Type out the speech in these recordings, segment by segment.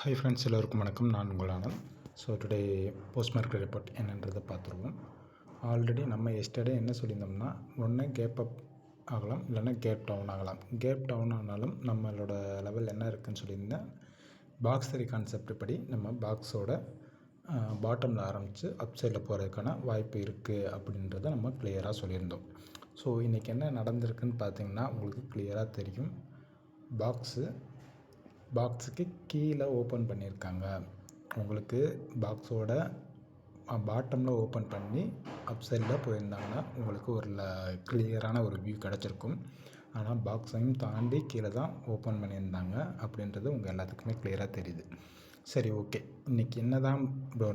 Hi friends, எல்லோருக்கும் வணக்கம். நான் உங்கள் Anand. So today post market report என்னன்றதை பார்த்துருவோம். ஆல்ரெடி நம்ம எஸ்டர்டே என்ன சொல்லியிருந்தோம்னா, ஒன்று கேப் அப் ஆகலாம், இல்லைன்னா கேப் டவுன் ஆகலாம். கேப் டவுன் ஆனாலும் நம்மளோட லெவல் என்ன இருக்குதுன்னு சொல்லியிருந்தேன். பாக்ஸ் தியரி கான்செப்ட் படி நம்ம பாக்ஸோட பாட்டமில் ஆரம்பித்து அப் சைடில் போகிறதுக்கான வாய்ப்பு இருக்குது அப்படின்றத நம்ம கிளியராக சொல்லியிருந்தோம். ஸோ இன்றைக்கி என்ன நடந்திருக்குன்னு பார்த்தீங்கன்னா உங்களுக்கு கிளியராக தெரியும். பாக்ஸுக்கு கீழே ஓப்பன் பண்ணியிருக்காங்க. உங்களுக்கு பாக்ஸோட பாட்டமில் ஓப்பன் பண்ணி அப் சைடில் போயிருந்தாங்கன்னா உங்களுக்கு ஒரு கிளியரான ஒரு வியூ கிடச்சிருக்கும். ஆனால் பாக்ஸையும் தாண்டி கீழே தான் ஓப்பன் பண்ணியிருந்தாங்க அப்படின்றது உங்கள் எல்லாத்துக்குமே கிளியராக தெரியுது. சரி, ஓகே. இன்றைக்கி என்ன தான்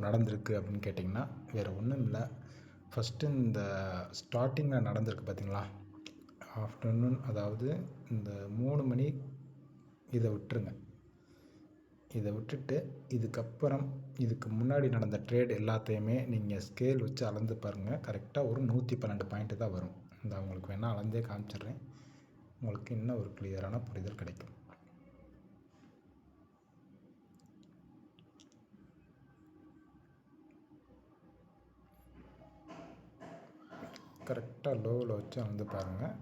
நடந்திருக்கு அப்படின்னு கேட்டிங்கன்னா வேறு ஒன்றும் இல்லை. ஃபஸ்ட்டு இந்த ஸ்டார்டிங்கில் நடந்திருக்கு பார்த்திங்களா, ஆஃப்டர்நூன், அதாவது இந்த 3 மணி இதை விட்டுருங்க. இதை விட்டுட்டு இதுக்கு முன்னாடி நடந்த ட்ரேட் எல்லாத்தையுமே நீங்கள் ஸ்கேல் வச்சு அளந்து பாருங்கள். கரெக்டாக ஒரு 112 பாயிண்ட்டு தான் வரும். இந்த உங்களுக்கு வேணால் அளந்தே காமிச்சிட்றேன். உங்களுக்கு இன்னும் ஒரு கிளியரான புரிதல் கிடைக்கும். கரெக்டாக லோவில் வச்சு அளந்து பாருங்கள்.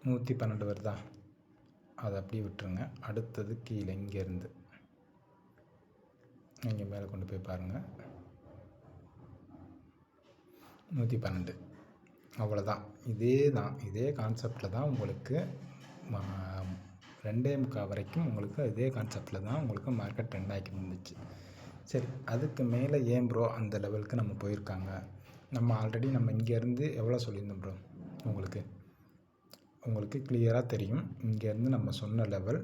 நூற்றி 12 வருதா? அதை அப்படியே விட்டுருங்க. அடுத்தது கீழே இங்கேருந்து நீங்கள் மேலே கொண்டு போய் பாருங்கள். 112. அவ்வளோதான். இதே கான்செப்டில் தான் உங்களுக்கு 2.25 வரைக்கும் உங்களுக்கு இதே கான்செப்டில் தான் உங்களுக்கு மார்க்கெட் ட்ரெண்ட் ஆகிட்டு இருந்துச்சு. சரி, அதுக்கு மேலே ஏன் ப்ரோ அந்த லெவலுக்கு நம்ம போயிருக்காங்க? நம்ம ஆல்ரெடி இங்கேருந்து எவ்வளோ சொல்லியிருந்தோம் ப்ரோ? உங்களுக்கு கிளியராக தெரியும். இங்கேருந்து நம்ம சொன்ன லெவல்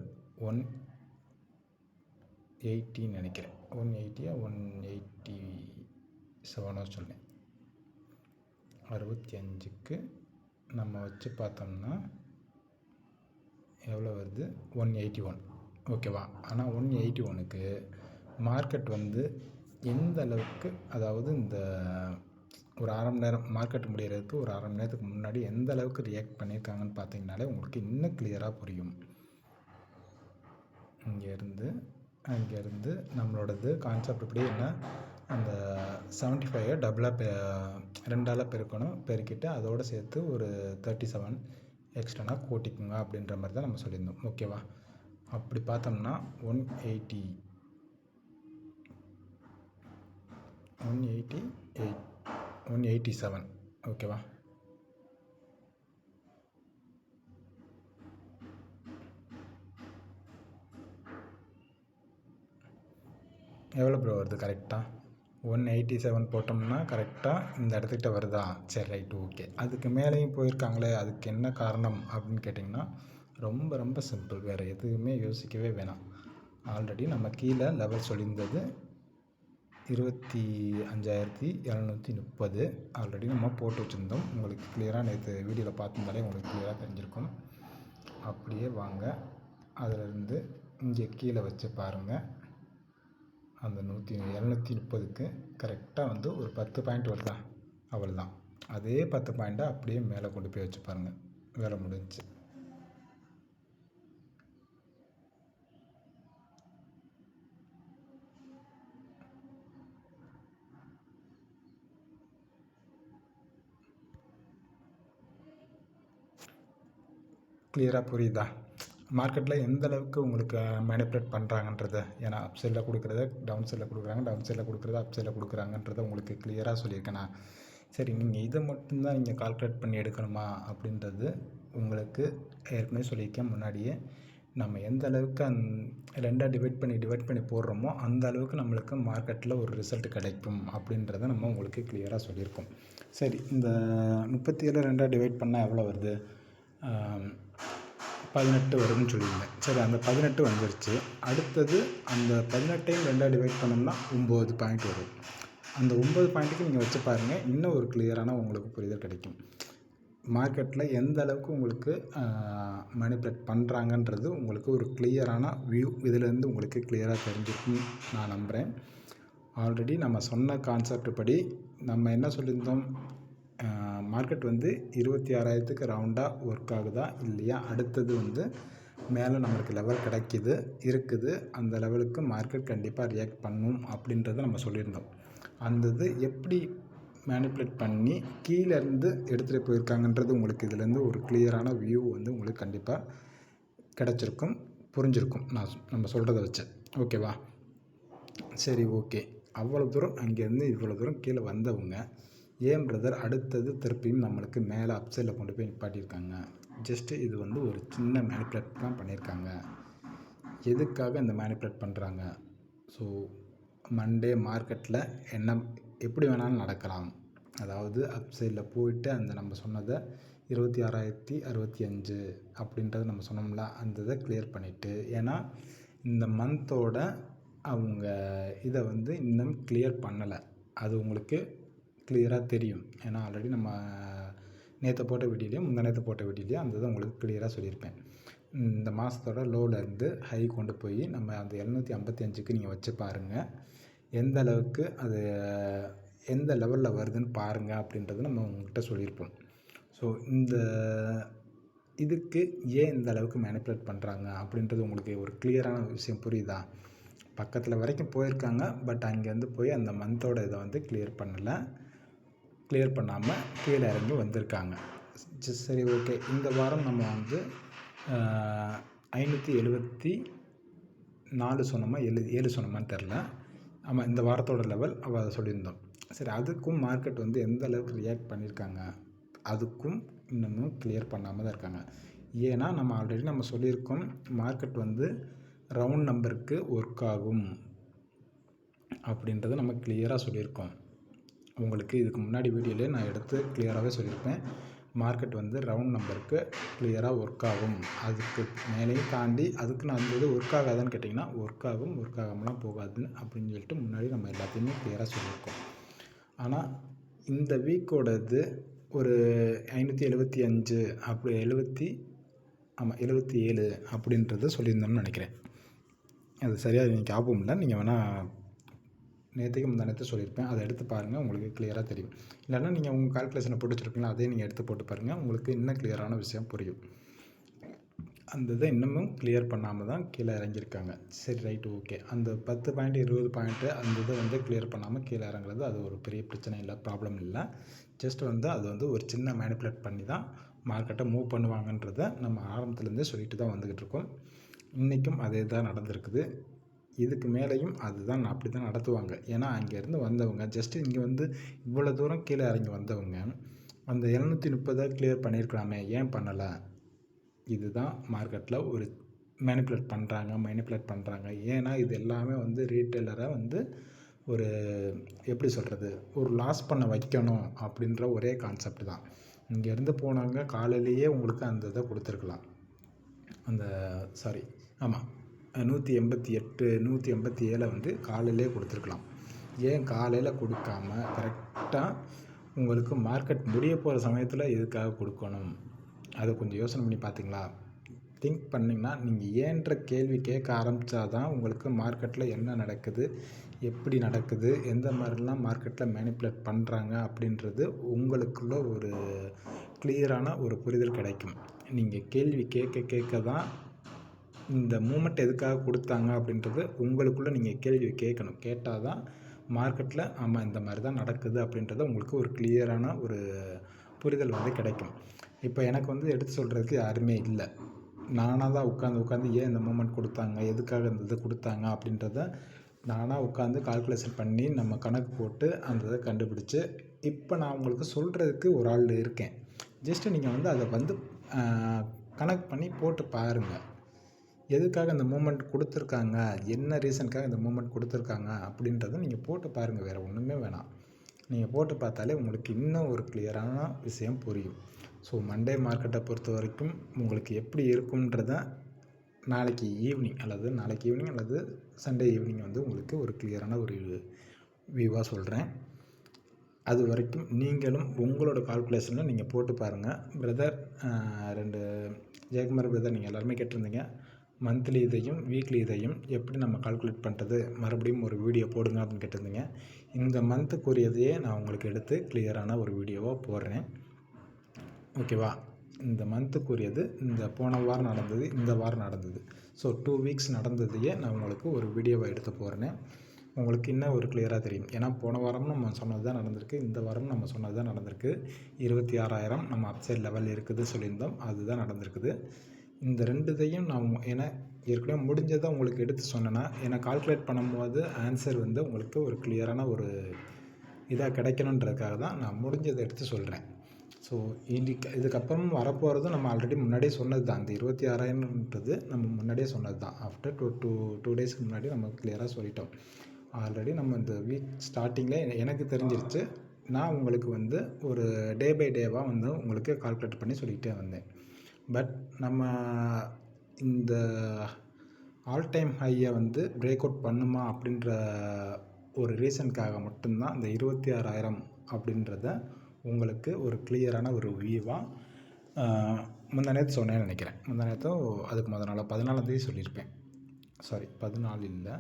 180 நினைக்கிறேன். 180 187 சொன்னேன். 65க்கு நம்ம வச்சு பார்த்தோம்னா எவ்வளோ வருது? 181. ஓகேவா? ஆனால் 181க்கு மார்க்கெட் எந்த அளவுக்கு, அதாவது இந்த ஒரு அரை மணி நேரம் மார்க்கெட் முடிகிறதுக்கு ஒரு அரை மணி நேரத்துக்கு முன்னாடி எந்த அளவுக்கு ரியாக்ட் பண்ணியிருக்காங்கன்னு பார்த்தீங்கனாலே உங்களுக்கு இன்னும் கிளியராக புரியும். அங்கேருந்து நம்மளோடது கான்செப்ட் இப்படி என்ன, அந்த 75 டபுளாக 2ஆல் பெருக்கிட்டு அதோடு சேர்த்து ஒரு 37 எக்ஸ்ட்ரானா கூட்டிக்குங்க அப்படின்ற மாதிரி தான் நம்ம சொல்லியிருந்தோம். ஓகேவா? அப்படி பார்த்தோம்னா 187. ஓகேவா? எவ்வளோ ப்ரோ வருது? கரெக்டாக 187 போட்டோம்னா கரெக்டாக இந்த இடத்துக்கிட்ட வருதா? சரி, ரைட்டு, ஓகே. அதுக்கு மேலேயும் போயிருக்காங்களே, அதுக்கு என்ன காரணம் அப்படின்னு கேட்டிங்கன்னா ரொம்ப ரொம்ப சிம்பிள். வேறு எதுவுமே யோசிக்கவே வேணாம். ஆல்ரெடி நம்ம கீழே லெவல் சொல்லியிருந்தது 25,730 ஆல்ரெடி நம்ம போட்டு வச்சுருந்தோம். உங்களுக்கு கிளியராக நேற்று வீடியோவில் பார்த்துருந்தாலே உங்களுக்கு கிளியராக தெரிஞ்சிருக்கும். அப்படியே வாங்க, அதிலிருந்து இங்கே கீழே வச்சு பாருங்கள். அந்த 730க்கு கரெக்டாக ஒரு 10 பாயிண்ட் வருதா? அவ்வளோதான். அதே 10 பாயிண்ட்டை அப்படியே மேலே கொண்டு போய் வச்சு பாருங்கள். வேலை முடிஞ்சிச்சு. கிளியராக புரியுதா? மார்க்கெட்டில் எந்த அளவுக்கு உங்களுக்கு மேனிப்புலேட் பண்ணுறாங்கன்றத, ஏன்னா அப் சைடில் கொடுக்குறத டவுன் சைடில் கொடுக்குறாங்க, டவுன் சைடில் கொடுக்குறத அப் சைடில் கொடுக்குறாங்கன்றத உங்களுக்கு கிளியராக சொல்லியிருக்கேண்ணா. சரி, நீங்கள் இதை மட்டும்தான் நீங்கள் கால்குலேட் பண்ணி எடுக்கணுமா அப்படின்றது உங்களுக்கு ஏற்கனவே சொல்லியிருக்கேன் முன்னாடியே. நம்ம எந்த அளவுக்கு 2ஆக டிவைட் பண்ணி போடுறோமோ அந்த அளவுக்கு நம்மளுக்கு மார்க்கெட்டில் ஒரு ரிசல்ட் கிடைக்கும் அப்படின்றத நம்ம உங்களுக்கு கிளியராக சொல்லியிருக்கோம். சரி, இந்த 37 2ஆக டிவைட் பண்ணால் எவ்வளோ வருது? 18 வருதுன்னு சொல்லியிருந்தேன். சரி, அந்த 18 வந்துருச்சு. அடுத்தது அந்த 18ஐயும் 2ஆக டிவைட் பண்ணோம்னா 9 பாயிண்ட் வரும். அந்த 9 பாயிண்ட்டுக்கு நீங்கள் வச்சு பாருங்கள். இன்னும் ஒரு கிளியரான உங்களுக்கு புரிதல் கிடைக்கும். மார்க்கெட்டில் எந்த அளவுக்கு உங்களுக்கு மேனிப்புலேட் பண்ணுறாங்கன்றது உங்களுக்கு ஒரு கிளியரான வியூ இதிலேருந்து உங்களுக்கு கிளியராக தெரிஞ்சிருக்குன்னு நான் நம்புகிறேன். ஆல்ரெடி நம்ம சொன்ன கான்செப்ட் படி நம்ம என்ன சொல்லியிருந்தோம், மார்க்கெட் வந்து 26,000க்கு ரவுண்டாக ஒர்க் ஆகுதா இல்லையா, அடுத்தது வந்து மேலே நம்மளுக்கு லெவல் இருக்குது, அந்த லெவலுக்கு மார்க்கெட் கண்டிப்பாக ரியாக்ட் பண்ணும் அப்படின்றத நம்ம சொல்லியிருந்தோம். அந்த இது எப்படி மேனிப்புலேட் பண்ணி கீழேருந்து எடுத்துகிட்டு போயிருக்காங்கன்றது உங்களுக்கு இதுலேருந்து ஒரு கிளியரான வியூ வந்து உங்களுக்கு கண்டிப்பாக கிடச்சிருக்கும், புரிஞ்சிருக்கும் நம்ம சொல்கிறத வச்சு. ஓகேவா? சரி, ஓகே. அவ்வளோ தூரம் அங்கேருந்து இவ்வளோ தூரம் கீழே வந்தவங்க ஏன் பிரதர் அடுத்தது திருப்பியும் நம்மளுக்கு மேலே அப்சைடில் கொண்டு போய் நிப்பாட்டியிருக்காங்க? ஜஸ்ட்டு இது வந்து ஒரு சின்ன மேனிப்புலேட் தான் பண்ணியிருக்காங்க. எதுக்காக இந்த மேனிப்புலேட் பண்ணுறாங்க? ஸோ மண்டே மார்க்கெட்டில் எப்படி வேணாலும் நடக்கலாம். அதாவது அப்சைடில் போயிட்டு அந்த நம்ம சொன்னதை 26,065 அப்படின்றத நம்ம சொன்னோம்ல, அந்த இதை கிளியர் பண்ணிவிட்டு, ஏன்னா இந்த மந்தோட அவங்க இதை வந்து இன்னும் கிளியர் பண்ணலை. அது உங்களுக்கு கிளியராக தெரியும். ஏன்னா ஆல்ரெடி நம்ம நேற்று போட்ட வீடியோலையும் முந்தாநேற்று போட்ட வீடியோலையும் அந்த இதை உங்களுக்கு கிளியராக சொல்லியிருப்பேன். இந்த மாதத்தோட லோவிலேருந்து ஹை கொண்டு போய் நம்ம அந்த 755க்கு நீங்கள் வச்சு பாருங்கள், எந்த அளவுக்கு அது எந்த லெவலில் வருதுன்னு பாருங்கள் அப்படின்றது நம்ம உங்கள்கிட்ட சொல்லியிருப்போம். ஸோ இந்த இதுக்கு ஏன் இந்த அளவுக்கு மேனிப்புலேட் பண்ணுறாங்க அப்படின்றது உங்களுக்கு ஒரு கிளியரான விஷயம் புரியுதா? பக்கத்தில் வரைக்கும் போயிருக்காங்க, பட் அங்கேருந்து போய் அந்த மந்தோட இதை வந்து கிளியர் பண்ணாமல் கீழே இறங்கி வந்திருக்காங்க. சரி, ஓகே. இந்த வாரம் நம்ம வந்து 574 சொன்னோமா 7 சொன்னோமான்னு தெரில. ஆமாம், இந்த வாரத்தோட லெவல் அதை சொல்லியிருந்தோம். சரி, அதுக்கும் மார்க்கெட் வந்து எந்த அளவுக்கு ரியாக்ட் பண்ணியிருக்காங்க, அதுக்கும் இன்னமும் கிளியர் பண்ணாமல் தான் இருக்காங்க. ஏன்னா நம்ம ஆல்ரெடி நம்ம சொல்லியிருக்கோம், மார்க்கெட் வந்து ரவுண்ட் நம்பருக்கு ஒர்க் ஆகும் அப்படின்றத நம்ம கிளியராக சொல்லியிருக்கோம். உங்களுக்கு இதுக்கு முன்னாடி வீடியோவிலே நான் எடுத்து கிளியராகவே சொல்லியிருப்பேன், மார்க்கெட் வந்து ரவுண்ட் நம்பருக்கு கிளியராக ஒர்க் ஆகும். அதுக்கு மேலேயும் தாண்டி அதுக்கு நான் அந்த இது ஒர்க் ஆகாதான்னு கேட்டிங்கன்னா, ஒர்க் ஆகாமலாம் போகாதுன்னு அப்படின்னு சொல்லிட்டு முன்னாடி நம்ம எல்லாத்தையுமே கிளியராக சொல்லியிருக்கோம். ஆனால் இந்த வீக்கோடது ஒரு 575 அப்படி 77 அப்படின்றத சொல்லியிருந்தோம்னு நினைக்கிறேன். அது சரியாக எனக்கு ஞாபகம் இல்லை. நீங்கள் வேணால் நேற்றுக்கு முந்தானேற்று சொல்லியிருப்பேன், அதை எடுத்து பாருங்கள், உங்களுக்கு கிளியராக தெரியும். இல்லைன்னா நீங்கள் உங்கள் கால்குலேஷனை போட்டு வச்சுருப்பீங்களா, அதையும் நீங்கள் எடுத்து போட்டு பாருங்கள், உங்களுக்கு இன்னும் கிளியரான விஷயம் புரியும். அந்த இதை இன்னமும் கிளியர் பண்ணாமல் தான் கீழே இறங்கியிருக்காங்க. சரி, ரைட்டு, ஓகே. அந்த 10 பாயிண்ட் 20 பாயிண்ட்டு அந்த இதை வந்து கிளியர் பண்ணாமல் கீழே இறங்குறது அது ஒரு பெரிய பிரச்சனை இல்லை, ப்ராப்ளம் இல்லை. ஜஸ்ட் வந்து அது வந்து ஒரு சின்ன மேனிப்புலேட் பண்ணி தான் மார்க்கெட்டை மூவ் பண்ணுவாங்கன்றதை நம்ம ஆரம்பத்துலேருந்தே சொல்லிட்டு தான் வந்துக்கிட்டு இருக்கோம். இன்றைக்கும் அதே தான் நடந்திருக்குது. இதுக்கு மேலேயும் அதுதான் அப்படி தான் நடத்துவாங்க. ஏன்னா அங்கேருந்து வந்தவங்க ஜஸ்ட்டு இங்கே வந்து இவ்வளோ தூரம் கீழே இறங்கி வந்தவங்க அந்த 730 கிளியர் பண்ணியிருக்கலாமே, ஏன் பண்ணலை? இதுதான் மார்க்கெட்டில் ஒரு மேனிப்புலேட் பண்ணுறாங்க. ஏன்னா இது எல்லாமே வந்து ரீட்டெயிலரை வந்து ஒரு எப்படி சொல்கிறது, ஒரு லாஸ் பண்ண வைக்கணும் அப்படின்ற ஒரே கான்செப்ட் தான். இங்கேருந்து போனாங்க காலையிலேயே உங்களுக்கு அந்த இதை கொடுத்துருக்கலாம். ஆமாம், 188 187 வந்து காலையிலே கொடுத்துருக்கலாம். ஏன் காலையில் கொடுக்காம கரெக்டாக உங்களுக்கு மார்க்கெட் முடிய போகிற சமயத்தில் எதுக்காக கொடுக்கணும்? அதை கொஞ்சம் யோசனை பண்ணி பார்த்தீங்களா? திங்க் பண்ணிங்கன்னா நீங்கள் ஏன்ற கேள்வி கேட்க ஆரம்பித்தா தான் உங்களுக்கு மார்க்கெட்டில் என்ன நடக்குது, எப்படி நடக்குது, எந்த மாதிரிலாம் மார்க்கெட்டில் மேனிப்புலேட் பண்ணுறாங்க அப்படின்றது உங்களுக்குள்ள ஒரு கிளியரான ஒரு புரிதல் கிடைக்கும். நீங்கள் கேள்வி கேட்க தான் இந்த மூமெண்ட் எதுக்காக கொடுத்தாங்க அப்படின்றது உங்களுக்குள்ளே நீங்கள் கேள்வி கேட்கணும். கேட்டால் தான் மார்க்கெட்டில் ஆமாம் இந்த மாதிரி தான் நடக்குது அப்படின்றத உங்களுக்கு ஒரு கிளியரான ஒரு புரிதல் வந்து கிடைக்கும். இப்போ எனக்கு வந்து எடுத்து சொல்கிறதுக்கு யாருமே இல்லை. நானாக தான் உட்காந்து ஏன் இந்த மூமெண்ட் கொடுத்தாங்க, எதுக்காக இந்த இதை கொடுத்தாங்க அப்படின்றத நானாக உட்காந்து கால்குலேஷன் பண்ணி நம்ம கணக்கு போட்டு அந்த இதை கண்டுபிடிச்சி இப்போ நான் உங்களுக்கு சொல்கிறதுக்கு ஒரு ஆள் இருக்கேன். ஜஸ்ட்டு நீங்கள் வந்து அதை வந்து கனெக்ட் பண்ணி போட்டு பாருங்கள், எதுக்காக இந்த மூமெண்ட் கொடுத்துருக்காங்க, என்ன ரீசனுக்காக இந்த மூமெண்ட் கொடுத்துருக்காங்க அப்படின்றத நீங்கள் போட்டு பாருங்கள். வேறு ஒன்றுமே வேணாம், நீங்கள் போட்டு பார்த்தாலே உங்களுக்கு இன்னும் ஒரு கிளியரான விஷயம் புரியும். ஸோ மண்டே மார்க்கெட்டை பொறுத்த வரைக்கும் உங்களுக்கு எப்படி இருக்கும்ன்றத நாளைக்கு ஈவினிங் அல்லது சண்டே ஈவினிங் வந்து உங்களுக்கு ஒரு கிளியரான ஒரு வியூவாக சொல்கிறேன். அது வரைக்கும் நீங்களும் உங்களோட கால்குலேஷனில் நீங்கள் போட்டு பாருங்கள். பிரதர் 2 ஜெயக்குமார் பிரதர், நீங்கள் எல்லாருமே கேட்டிருந்தீங்க மந்த்லி இதையும் வீக்லி இதையும் எப்படி நம்ம கால்குலேட் பண்ணுறது, மறுபடியும் ஒரு வீடியோ போடுங்க அப்படின்னு கேட்டிருந்தீங்க. இந்த மந்த்துக்குரியதையே நான் உங்களுக்கு எடுத்து கிளியரான ஒரு வீடியோவாக போடுறேன். ஓகேவா? இந்த மந்த்துக்குரியது இந்த போன வாரம் நடந்தது, இந்த வாரம் நடந்தது. ஸோ 2 வீக்ஸ் நடந்ததையே நான் உங்களுக்கு ஒரு வீடியோவை எடுத்து போடுறேன். உங்களுக்கு இன்னும் ஒரு கிளியராக தெரியும். ஏன்னா போன வாரமும் நம்ம சொன்னது தான் நடந்திருக்கு, இந்த வாரமும் நம்ம சொன்னது தான் நடந்திருக்கு. 26,000 நம்ம அப்சைட் லெவல் இருக்குது சொல்லியிருந்தோம், அதுதான் நடந்திருக்குது. இந்த 2 இதையும் நான் ஏன்னா ஏற்கனவே முடிஞ்சதை உங்களுக்கு எடுத்து சொன்னேன்னா, ஏன்னா கால்குலேட் பண்ணும்போது ஆன்சர் வந்து உங்களுக்கு ஒரு கிளியரான ஒரு இதாக கிடைக்கணுன்றதுக்காக தான் நான் முடிஞ்சதை எடுத்து சொல்கிறேன். ஸோ இதுக்கப்புறம் வரப்போகிறதும் நம்ம ஆல்ரெடி முன்னாடியே சொன்னது தான். அந்த 26,000ன்றது நம்ம முன்னாடியே சொன்னது தான். ஆஃப்டர் டூ டேஸ்க்கு முன்னாடி நம்ம கிளியராக சொல்லிட்டோம். ஆல்ரெடி நம்ம இந்த வீக் ஸ்டார்டிங்கில் எனக்கு தெரிஞ்சிருச்சு. நான் உங்களுக்கு வந்து ஒரு டே பை டேவாக வந்து உங்களுக்கு கால்குலேட் பண்ணி சொல்லிகிட்டே வந்தேன். பட் நம்ம இந்த ஆல் டைம் ஹையை வந்து பிரேக் அவுட் பண்ணுமா அப்படின்ற ஒரு ரீசனுக்காக மட்டும்தான் இந்த 26,000 அப்படின்றத உங்களுக்கு ஒரு கிளியரான ஒரு வியூவாக முந்தா நேற்று சொன்னேன்னு நினைக்கிறேன். முந்தா நேற்றோ அதுக்கு முதல் நாள் 14ஆந்தேதி சொல்லியிருப்பேன். சாரி 14 இல்லை,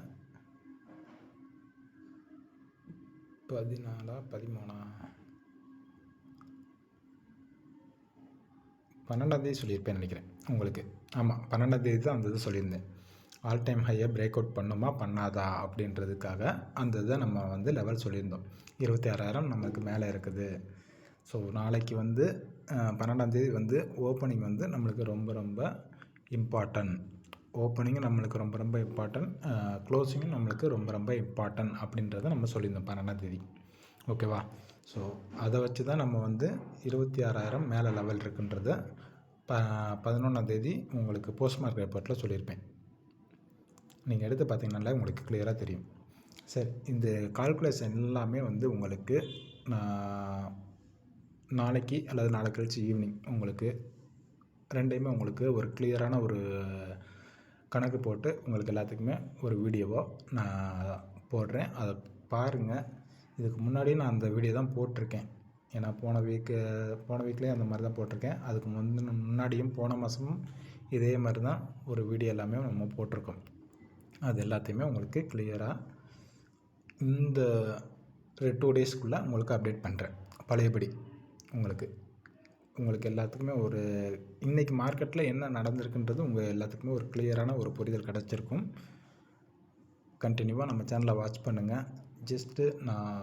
14 13 12ஆந்தேதி சொல்லியிருப்பேன்னு நினைக்கிறேன் உங்களுக்கு. ஆமாம், 12ஆந்தேதி தான் அந்த இது சொல்லியிருந்தேன். ஆல் டைம் ஹையை பிரேக் அவுட் பண்ணுமா பண்ணாதா அப்படின்றதுக்காக அந்த இதை நம்ம வந்து லெவல் சொல்லியிருந்தோம். 26,000 நமக்கு மேலே இருக்குது. ஸோ நாளைக்கு வந்து 12ஆந்தேதி வந்து ஓப்பனிங் வந்து நம்மளுக்கு ரொம்ப ரொம்ப இம்பார்ட்டன்ட். ஓப்பனிங்கும் நம்மளுக்கு ரொம்ப ரொம்ப இம்பார்ட்டன்ட், க்ளோசிங்கும் நம்மளுக்கு ரொம்ப ரொம்ப இம்பார்ட்டன்ட் அப்படின்றத நம்ம சொல்லியிருந்தோம் 12ஆந்தேதி. ஓகேவா? ஸோ அதை வச்சு தான் நம்ம வந்து 26,000 மேலே லெவல் இருக்குன்றத 11ஆந்தேதி உங்களுக்கு போஸ்ட் மார்க்கெட் ரிப்போர்ட்டில் சொல்லியிருப்பேன். நீங்கள் எடுத்து பார்த்தீங்கன்னாலே உங்களுக்கு கிளியராக தெரியும். சரி, இந்த கால்குலேஷன் எல்லாமே வந்து உங்களுக்கு நான் நாளைக்கு அல்லது நாளை கழிச்சு ஈவினிங் உங்களுக்கு ரெண்டையுமே உங்களுக்கு ஒரு கிளியரான ஒரு கணக்கு போட்டு உங்களுக்கு எல்லாத்துக்குமே ஒரு வீடியோவாக நான் போடுறேன். அதை பாருங்கள். இதுக்கு முன்னாடியும் நான் அந்த வீடியோ தான் போட்டிருக்கேன். ஏன்னா போன வீக்லேயே அந்த மாதிரி தான் போட்டிருக்கேன். அதுக்கு முன்னாடியும் போன மாதமும் இதே மாதிரி தான் ஒரு வீடியோ எல்லாமே நம்ம போட்டிருக்கோம். அது எல்லாத்தையுமே உங்களுக்கு கிளியராக இந்த 2 டேஸ்க்குள்ளே உங்களுக்கு அப்டேட் பண்ணுறேன். பழையபடி உங்களுக்கு எல்லாத்துக்குமே ஒரு இன்றைக்கி மார்க்கெட்டில் என்ன நடந்திருக்குன்றது உங்கள் எல்லாத்துக்குமே ஒரு கிளியரான ஒரு புரிதல் கிடச்சிருக்கும். கண்டினியூவாக நம்ம சேனலை வாட்ச் பண்ணுங்கள். ஜஸ்ட்டு நான்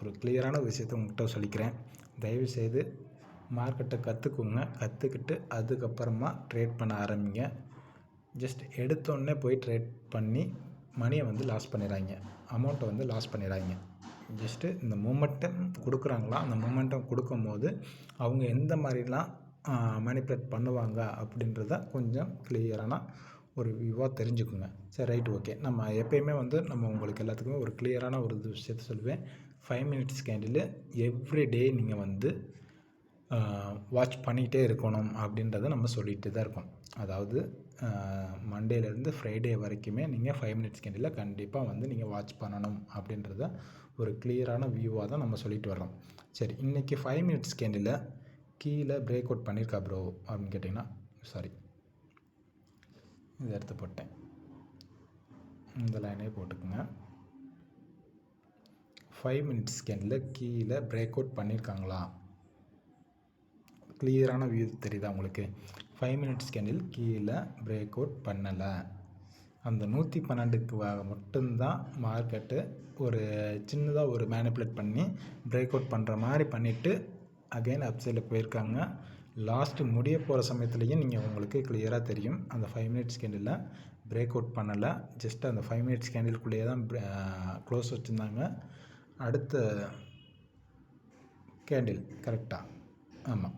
ஒரு கிளியரான விஷயத்தை உங்கள்கிட்ட சொல்லிக்கிறேன். தயவுசெய்து மார்க்கெட்டை கற்றுக்கிட்டு அதுக்கப்புறமா ட்ரேட் பண்ண ஆரம்பிங்க. ஜஸ்ட் எடுத்தோடனே போய் ட்ரேட் பண்ணி மணியை வந்து லாஸ் பண்ணிடுறாங்க, அமௌண்ட்டை வந்து லாஸ் பண்ணிடுறாங்க. ஜஸ்ட்டு இந்த மூமெண்டம் கொடுக்குறாங்களா, அந்த மூமெண்டம் கொடுக்கும்போது அவங்க எந்த மாதிரிலாம் மேனிப்புலேட் பண்ணுவாங்க அப்படின்றத கொஞ்சம் கிளியரான ஒரு வியூவாக தெரிஞ்சுக்குங்க. சரி, ரைட், ஓகே. நம்ம எப்போயுமே வந்து நம்ம உங்களுக்கு எல்லாத்துக்குமே ஒரு கிளியரான ஒரு விஷயத்த சொல்லுவேன். 5 மினிட்ஸ் கேண்டில் எவ்ரி டே நீங்கள் வந்து வாட்ச் பண்ணிகிட்டே இருக்கணும் அப்படின்றத நம்ம சொல்லிகிட்டு தான் இருக்கோம். அதாவது மண்டேலேருந்து ஃப்ரைடே வரைக்குமே நீங்கள் 5 மினிட்ஸ் கேண்டில் கண்டிப்பாக வந்து நீங்கள் வாட்ச் பண்ணணும் அப்படின்றத ஒரு கிளியரான வியூவாக தான் நம்ம சொல்லிட்டு வரோம். சரி, இன்றைக்கி 5 மினிட்ஸ் கேண்டில் கீழே பிரேக் அவுட் பண்ணியிருக்கா ப்ரோ அப்படின்னு கேட்டிங்கன்னா, சாரி இதை எடுத்து போட்டேன், இந்த லைனே போட்டுக்குங்க. 5 மினிட்ஸ் கேண்டில் கீழே பிரேக் அவுட் பண்ணியிருக்காங்களா? கிளியரான வியூ தெரியுதா உங்களுக்கு? 5 மினிட்ஸ் கேண்டில் கீழே பிரேக் அவுட் பண்ணலை. அந்த 112க்கு மட்டும்தான் மார்க்கெட்டு ஒரு சின்னதாக ஒரு மேனிப்புலேட் பண்ணி பிரேக் அவுட் பண்ணுற மாதிரி பண்ணிவிட்டு அகைன் அப்சைடில் போயிருக்காங்க. லாஸ்ட்டு முடிய போகிற சமயத்துலேயும் நீங்கள் உங்களுக்கு கிளியராக தெரியும். அந்த 5 மினிட்ஸ் கேண்டில் பிரேக் அவுட் பண்ணலை. ஜஸ்ட் அந்த 5 மினிட்ஸ் கேண்டிலுக்குள்ளேயே தான் க்ளோஸ் வச்சுருந்தாங்க. அடுத்த கேண்டில் கரெக்டாக, ஆமாம்,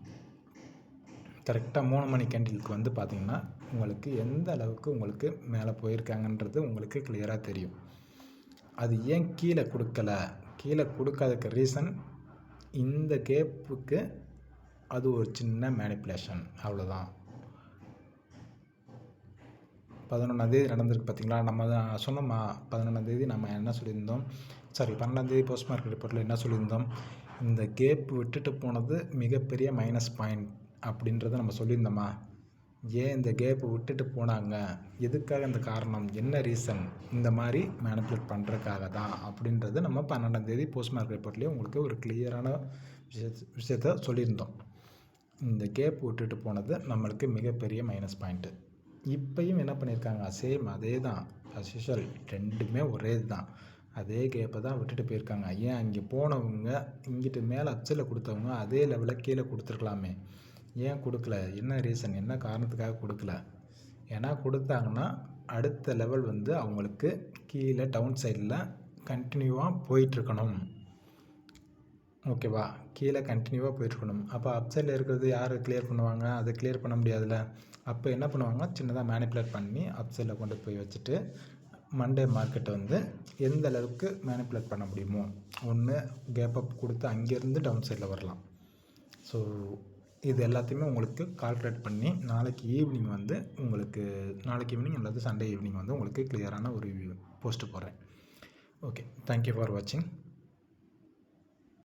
கரெக்டாக 3 மணி கேண்டிலுக்கு வந்து பார்த்திங்கன்னா உங்களுக்கு எந்த அளவுக்கு உங்களுக்கு மேலே போயிருக்காங்கன்றது உங்களுக்கு கிளியராக தெரியும். அது ஏன் கீழே கொடுக்காததுக்கு ரீசன் இந்த கேப்புக்கு அது ஒரு சின்ன மேனிப்புலேஷன், அவ்வளோதான். 11ஆந்தேதி நடந்திருக்கு பார்த்திங்களா? நம்ம தான் சொன்னோமா 11ஆந்தேதி நம்ம என்ன சொல்லியிருந்தோம், சாரி 12ஆந்தேதி போஸ்ட் மார்க்கெட் ரிப்போர்ட்டில் என்ன சொல்லியிருந்தோம், இந்த கேப் விட்டுட்டு போனது மிகப்பெரிய மைனஸ் பாயிண்ட் அப்படின்றத நம்ம சொல்லியிருந்தோமா? ஏன் இந்த கேப்பை விட்டுட்டு போனாங்க, எதுக்காக இந்த காரணம், என்ன ரீசன், இந்த மாதிரி மேனிப்புலேட் பண்ணுறதுக்காக தான் அப்படின்றத நம்ம 12ஆம் தேதி போஸ்ட்மார்க் ரிப்போர்ட்லேயே உங்களுக்கு ஒரு கிளியரான விஷயத்த சொல்லியிருந்தோம். இந்த கேப் விட்டுட்டு போனது நம்மளுக்கு மிகப்பெரிய மைனஸ் பாயிண்ட்டு. இப்பயும் என்ன பண்ணியிருக்காங்க, சேம் அதே தான், அஸ் யூஷுவல் ரெண்டுமே ஒரே இதுதான். அதே கேப்பை தான் விட்டுட்டு போயிருக்காங்க. ஏன் அங்கே போனவங்க இங்கிட்டு மேலே அப்சைடில் கொடுத்தவங்க அதே லெவலில் கீழே கொடுத்துருக்கலாமே, ஏன் கொடுக்கல, என்ன ரீசன், என்ன காரணத்துக்காக கொடுக்கல? ஏன்னா கொடுத்தாங்கன்னா அடுத்த லெவல் வந்து அவங்களுக்கு கீழே டவுன் சைடில் கண்டினியூவாக போயிட்டுருக்கணும். ஓகேவா, கீழே கண்டினியூவாக போயிட்டுருக்கணும். அப்போ அப்சைடில் இருக்கிறது யார் கிளியர் பண்ணுவாங்க, அதை கிளியர் பண்ண முடியாதுல்ல. அப்போ என்ன பண்ணுவாங்க, சின்னதாக மேனிப்புலேட் பண்ணி அப்சைடில் கொண்டு போய் வச்சுட்டு மண்டே மார்க்கெட்டை வந்து எந்த அளவுக்கு மேனிப்புலேட் பண்ண முடியுமோ, ஒன்று கேப் அப் கொடுத்து அங்கேருந்து டவுன் சைடில் வரலாம். ஸோ இது எல்லாத்தையுமே உங்களுக்கு கால்குலேட் பண்ணி நாளைக்கு ஈவினிங் வந்து உங்களுக்கு நாளைக்கு ஈவினிங் அல்லது சண்டே ஈவினிங் வந்து உங்களுக்கு கிளியரான ஒரு போஸ்ட்டு போடுறேன். ஓகே, தேங்க்யூ ஃபார் வாட்சிங்.